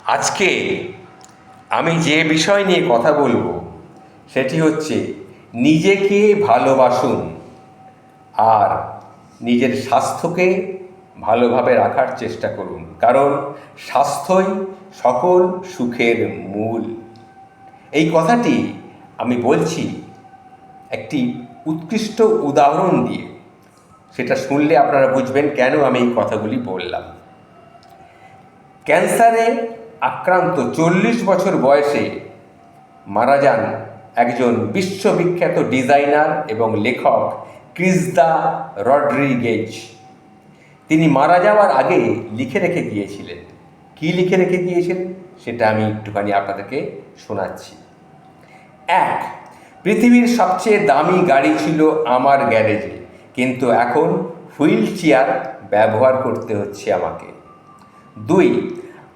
আজকে আমি যে বিষয় নিয়ে কথা বলবো সেটি হচ্ছে নিজেকে ভালোবাসুন আর নিজের স্বাস্থ্যকে ভালোভাবে রাখার চেষ্টা করুন, কারণ স্বাস্থ্যই সকল সুখের মূল। এই কথাটি আমি বলছি একটি উৎকৃষ্ট উদাহরণ দিয়ে। সেটা শুনলে আপনারা বুঝবেন কেন আমি এই কথাগুলি বললাম। ক্যান্সারে আক্রান্ত 40 বছর বয়সে মারা যান একজন বিশ্ববিখ্যাত ডিজাইনার এবং লেখক ক্রিস্তা রড্রিগেজ। তিনি মারা যাওয়ার আগে লিখে রেখে গিয়েছিলেন। কি লিখে রেখে গিয়েছিলেন সেটা আমি একটুখানি আপনাদেরকে শোনাচ্ছি। 1, পৃথিবীর সবচেয়ে দামি গাড়ি ছিল আমার গ্যারেজে, কিন্তু এখন হুইল চেয়ার ব্যবহার করতে হচ্ছে আমাকে। 2,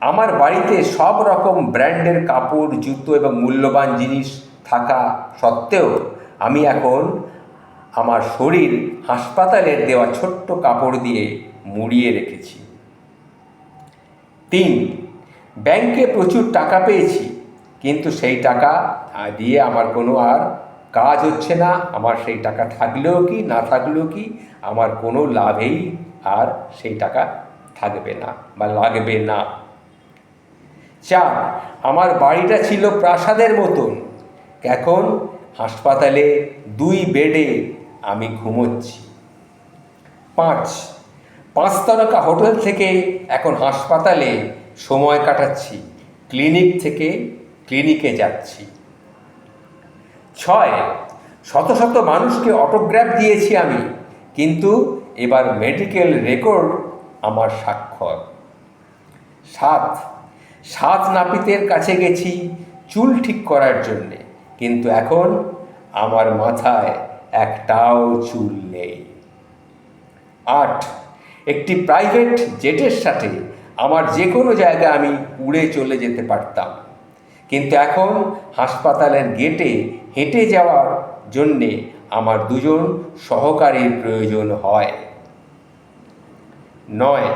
আমার বাড়িতে সব রকম ব্র্যান্ডের কাপড়, জুতো এবং মূল্যবান জিনিস থাকা সত্ত্বেও আমি এখন আমার শরীর হাসপাতালের দেওয়া ছোট্ট কাপড় দিয়ে মুড়িয়ে রেখেছি। 3, ব্যাংকে প্রচুর টাকা পেয়েছি, কিন্তু সেই টাকা দিয়ে আমার কোনো আর কাজ হচ্ছে না। আমার সেই টাকা থাকলেও কি না থাকলেও কি, আমার কোনো লাভেই আর সেই টাকা থাকবে না বা লাগবে না। 4, আমার বাড়িটা ছিল প্রাসাদের মতন, এখন হাসপাতালে 2 বেডে আমি ঘুমোচ্ছি। 5 তারকা হোটেল থেকে এখন হাসপাতালে সময় কাটাচ্ছি, ক্লিনিক থেকে ক্লিনিকে যাচ্ছি। 6, শত শত মানুষকে অটোগ্রাফ দিয়েছি আমি, কিন্তু এবার মেডিকেল রেকর্ড আমার স্বাক্ষর। 7 নাপিতের কাছে গেছি চুল ঠিক করার জন্যে, কিন্তু এখন আমার মাথায় একটাও চুল নেই। 8, একটি প্রাইভেট জেটের সাথে আমার যে কোনো জায়গায় আমি উড়ে চলে যেতে পারতাম, কিন্তু এখন হাসপাতালের গেটে হেঁটে যাওয়ার জন্যে আমার 2 সহকারীর প্রয়োজন হয়। 9,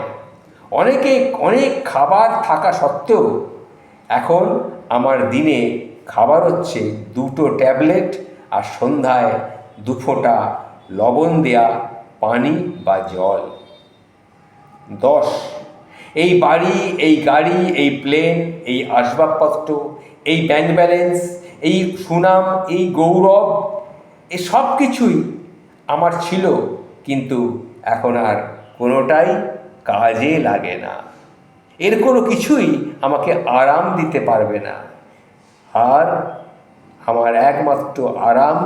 অনেক খাবার থাকা সত্ত্বেও এখন আমার দিনে খাবার হচ্ছে 2 ট্যাবলেট আর সন্ধ্যায় 2 ফোঁটা লবণ দেয়া পানি বা জল। 10, এই বাড়ি, এই গাড়ি, এই প্লেন, এই আসবাবপত্র, এই ব্যাংক ব্যালেন্স, এই সুনাম, এই গৌরব, এই সব কিছুই আমার ছিল, কিন্তু এখন আর কোনোটাই কাজে লাগে না। এর কোনো কিছুই আমাকে আরাম দিতে পারবে না। আর আমার একমাত্র আরাম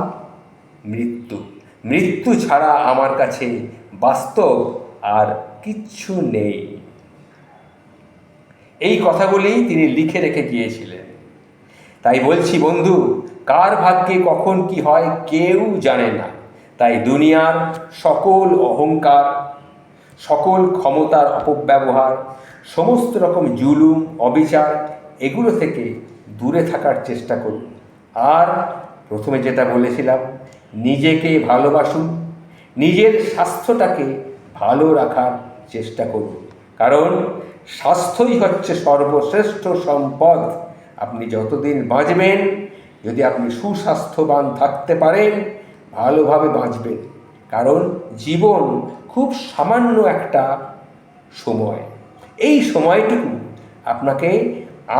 মৃত্যু ছাড়া আমার কাছে বাস্তব আর কিচ্ছু নেই। এই কথাগুলি তিনি লিখে রেখে গিয়েছিলেন। তাই বলছি বন্ধু, কার ভাগ্যে কখন কি হয় কেউ জানে না। তাই দুনিয়ার সকল অহংকার, সকল ক্ষমতার অপব্যবহার, সমস্ত রকম জুলুম, অবিচার, এগুলো থেকে দূরে থাকার চেষ্টা করুন। আর প্রথমে যেটা বলেছিলাম, নিজেকে ভালোবাসুন, নিজের স্বাস্থ্যটাকে ভালো রাখার চেষ্টা করুন, কারণ স্বাস্থ্যই হচ্ছে সর্বশ্রেষ্ঠ সম্পদ। আপনি যতদিন বাঁচবেন, যদি আপনি সুস্বাস্থ্যবান থাকতে পারেন, ভালোভাবে বাঁচবেন, কারণ জীবন খুব সামান্য একটা সময়। এই সময়টুকু আপনাকে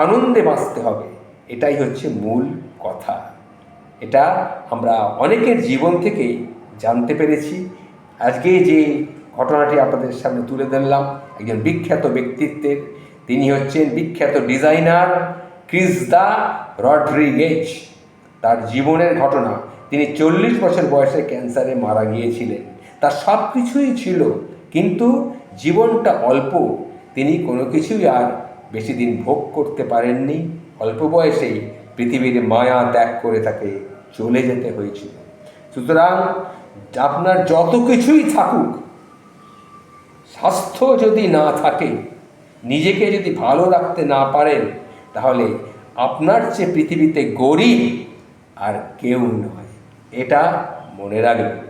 আনন্দে বাঁচতে হবে, এটাই হচ্ছে মূল কথা। এটা আমরা অনেকের জীবন থেকেই জানতে পেরেছি। আজকে যে ঘটনাটি আপনাদের সামনে তুলে ধরলাম একজন বিখ্যাত ব্যক্তিত্বের, তিনি হচ্ছেন বিখ্যাত ডিজাইনার ক্রিস্তা রড্রিগেজ। তার জীবনের ঘটনা, তিনি 40 বছর বয়সে ক্যান্সারে মারা গিয়েছিলেন। তার সব কিছুই ছিল, কিন্তু জীবনটা অল্প, তিনি কোনো কিছুই আর বেশি দিন ভোগ করতে পারেননি। অল্প বয়সেই পৃথিবীর মায়া ত্যাগ করে তাকে চলে যেতে হয়েছিল। সুতরাং আপনার যত কিছুই থাকুক, স্বাস্থ্য যদি না থাকে, নিজেকে যদি ভালো রাখতে না পারেন, তাহলে আপনার চেয়ে পৃথিবীতে গরিব আর কেউ নয়। এটা মনে রাখবেন।